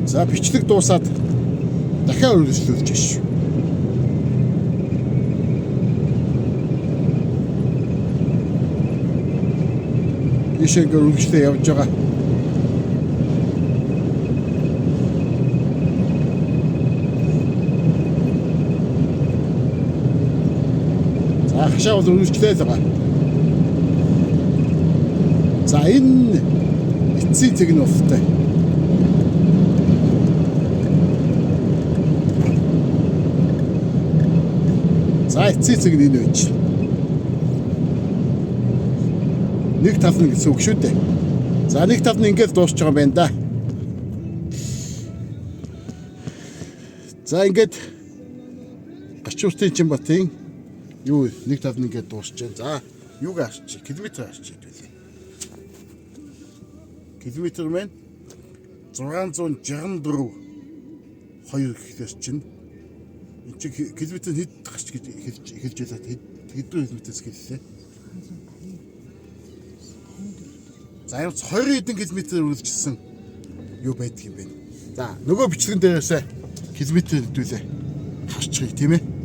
За бичлэг дуусаад дахиад үргэлжлүүлж шүү. Ишээ үргэлжлээ явж байгаа. За хашаа бол үргэлжлээ л байгаа. За энэ эцсийн цэг нь усттай. За эцсийн цэг нь энэ байж. Нэг тал нь гэсэн үг шүү дээ. За нэг тал нь ингээд дуусч байгаа юм байна да. За ингээд Гачуустын Чимбатын юу нэг тал нь ингээд дуусч байна. За юуг харчих? Километр харчих байлээ. Километр маань 664 2 гэхээс чинь энэ чи километр хэд гарч гэж эхэлж байлаа хэдэн километрээс хэллээ. За явц 20 хэдэн километр үргэлжилсэн юу байдаг юм бэ? За нөгөө бичлэгэн дээрээс километр хэдүүлээ харчихъя тийм ээ.